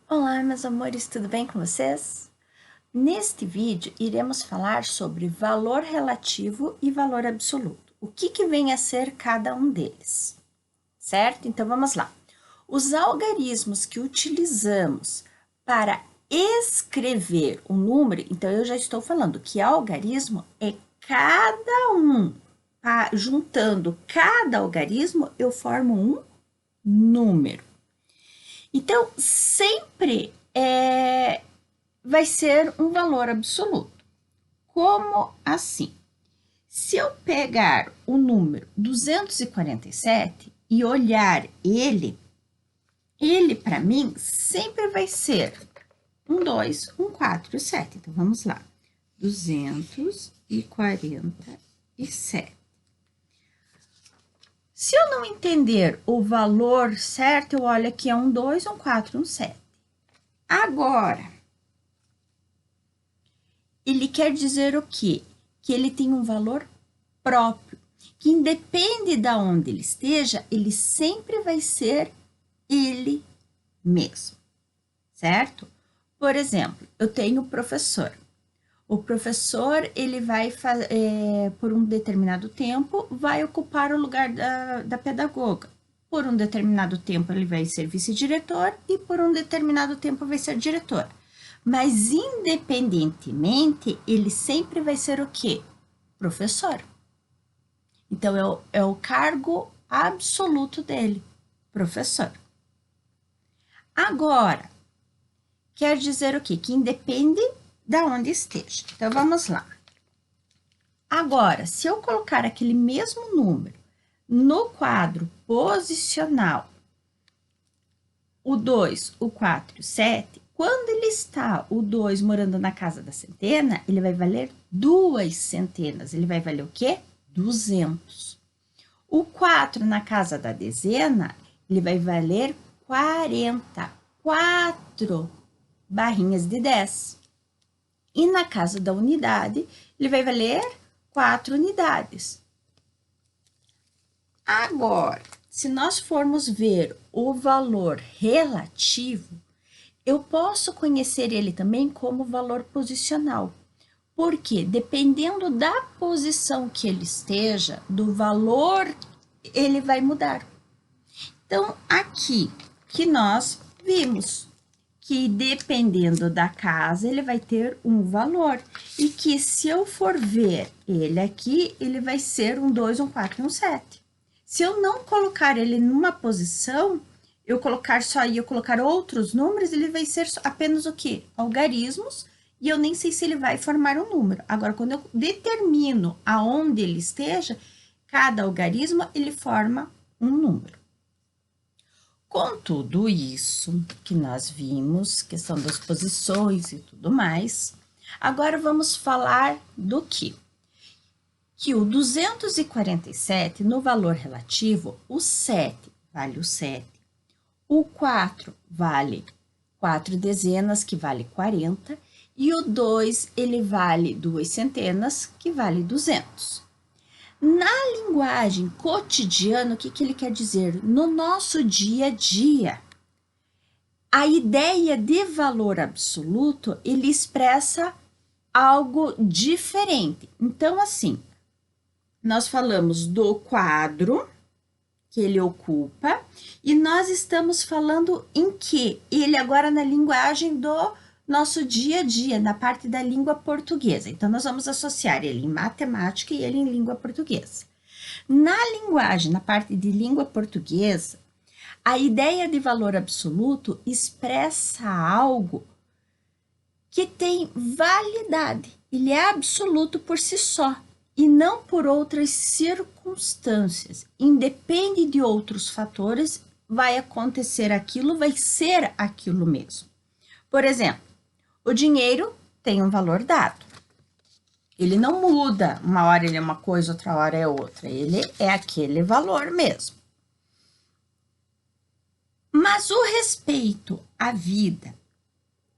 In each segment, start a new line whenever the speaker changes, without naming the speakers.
Olá, meus amores, tudo bem com vocês? Neste vídeo, iremos falar sobre valor relativo e valor absoluto. O que vem a ser cada um deles, certo? Então, vamos lá. Os algarismos que utilizamos para escrever um número, então eu já estou falando que algarismo é cada um. Juntando cada algarismo, eu formo um número. Então, sempre vai ser um valor absoluto. Como assim? Se eu pegar o número 247 e olhar ele para mim sempre vai ser 2, 4 e 7. Então, vamos lá. 247. Se eu não entender o valor certo, eu olho aqui, é 2, 4, 7. Agora, ele quer dizer o quê? Que ele tem um valor próprio, que independe de onde ele esteja, ele sempre vai ser ele mesmo, certo? Por exemplo, eu tenho o professor. O professor, ele vai, por um determinado tempo, vai ocupar o lugar da pedagoga. Por um determinado tempo, ele vai ser vice-diretor e por um determinado tempo vai ser diretor. Mas, independentemente, ele sempre vai ser o quê? Professor. Então, é o cargo absoluto dele, professor. Agora, quer dizer o quê? Que independe da onde esteja. Então, vamos lá. Agora, se eu colocar aquele mesmo número no quadro posicional, o 2, o 4 e o 7, quando ele está, o 2, morando na casa da centena, ele vai valer 2 centenas. Ele vai valer o quê? 200. O 4 na casa da dezena, ele vai valer 40. 4 barrinhas de 10. E na casa da unidade, ele vai valer 4 unidades. Agora, se nós formos ver o valor relativo, eu posso conhecer ele também como valor posicional. Porque, dependendo da posição que ele esteja, do valor, ele vai mudar. Então, aqui que nós vimos que dependendo da casa, ele vai ter um valor. E que se eu for ver ele aqui, ele vai ser 2, 4 e 7. Se eu não colocar ele numa posição, eu colocar outros números, ele vai ser apenas o quê? Algarismos, e eu nem sei se ele vai formar um número. Agora, quando eu determino aonde ele esteja, cada algarismo, ele forma um número. Com tudo isso que nós vimos, questão das posições e tudo mais, agora vamos falar do quê? Que o 247, no valor relativo, o 7 vale o 7, o 4 vale 4 dezenas, que vale 40, e o 2, ele vale 2 centenas, que vale 200. Na linguagem cotidiana, o que ele quer dizer? No nosso dia a dia, a ideia de valor absoluto, ele expressa algo diferente. Então, assim, nós falamos do quadro que ele ocupa, e nós estamos falando em que? Ele agora na linguagem do nosso dia a dia, na parte da língua portuguesa. Então, nós vamos associar ele em matemática e ele em língua portuguesa. Na linguagem, na parte de língua portuguesa, a ideia de valor absoluto expressa algo que tem validade. Ele é absoluto por si só e não por outras circunstâncias. Independe de outros fatores, vai acontecer aquilo, vai ser aquilo mesmo. Por exemplo, o dinheiro tem um valor dado. Ele não muda, uma hora ele é uma coisa, outra hora é outra. Ele é aquele valor mesmo. Mas o respeito à vida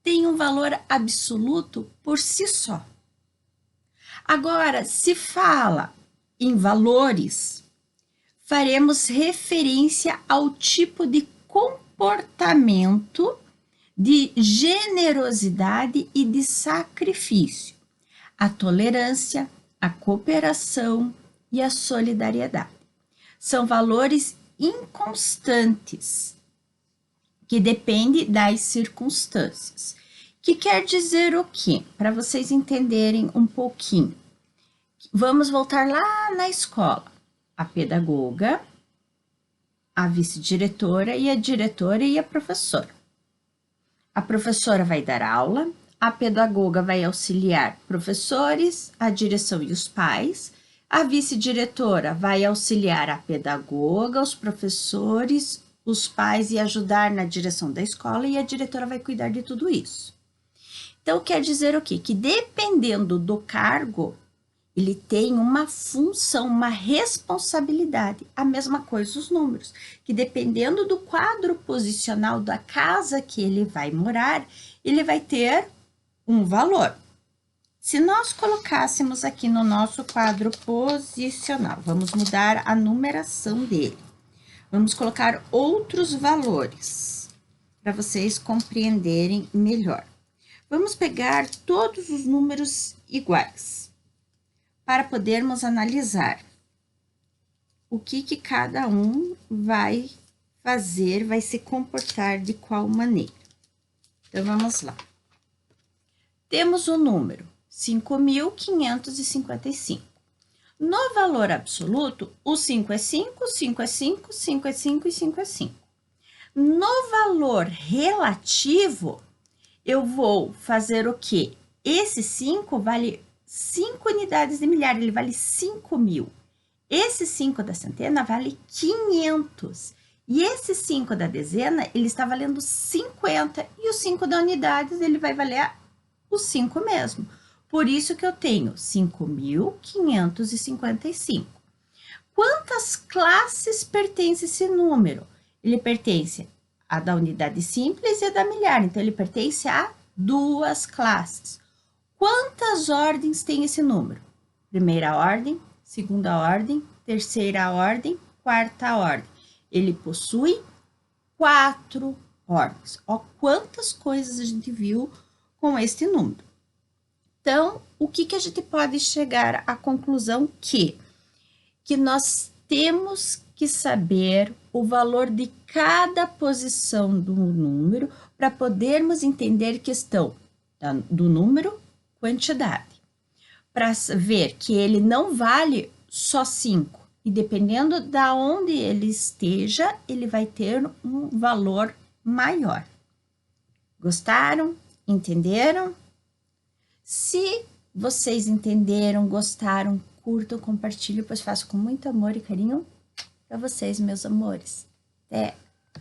tem um valor absoluto por si só. Agora, se fala em valores, faremos referência ao tipo de comportamento de generosidade e de sacrifício, a tolerância, a cooperação e a solidariedade. São valores inconstantes, que dependem das circunstâncias. Que quer dizer o quê? Para vocês entenderem um pouquinho. Vamos voltar lá na escola. A pedagoga, a vice-diretora e a diretora e a professora. A professora vai dar aula, a pedagoga vai auxiliar professores, a direção e os pais, a vice-diretora vai auxiliar a pedagoga, os professores, os pais e ajudar na direção da escola, e a diretora vai cuidar de tudo isso. Então, quer dizer o quê? Que dependendo do cargo, ele tem uma função, uma responsabilidade. A mesma coisa os números, que dependendo do quadro posicional da casa que ele vai morar, ele vai ter um valor. Se nós colocássemos aqui no nosso quadro posicional, vamos mudar a numeração dele. Vamos colocar outros valores, para vocês compreenderem melhor. Vamos pegar todos os números iguais, para podermos analisar o que cada um vai fazer, vai se comportar de qual maneira. Então, vamos lá. Temos o número 5.555. No valor absoluto, o 5 é 5, 5 é 5, 5 é 5 e 5 é 5. No valor relativo, eu vou fazer o quê? Esse 5 vale 5 unidades de milhar, ele vale 5.000. Esse 5 da centena vale 500. E esse 5 da dezena, ele está valendo 50. E o 5 da unidades, ele vai valer os 5 mesmo. Por isso que eu tenho 5.555. Quantas classes pertence esse número? Ele pertence à da unidade simples e à da milhar. Então, ele pertence a 2 classes. Quantas ordens tem esse número? Primeira ordem, segunda ordem, terceira ordem, quarta ordem. Ele possui 4 ordens. Ó, quantas coisas a gente viu com este número. Então, o que a gente pode chegar à conclusão que nós temos que saber o valor de cada posição do número para podermos entender questão do número, quantidade. Para ver que ele não vale só 5, e dependendo da onde ele esteja, ele vai ter um valor maior. Gostaram? Entenderam? Se vocês entenderam, gostaram, curtam, compartilhem, pois faço com muito amor e carinho para vocês, meus amores. Até!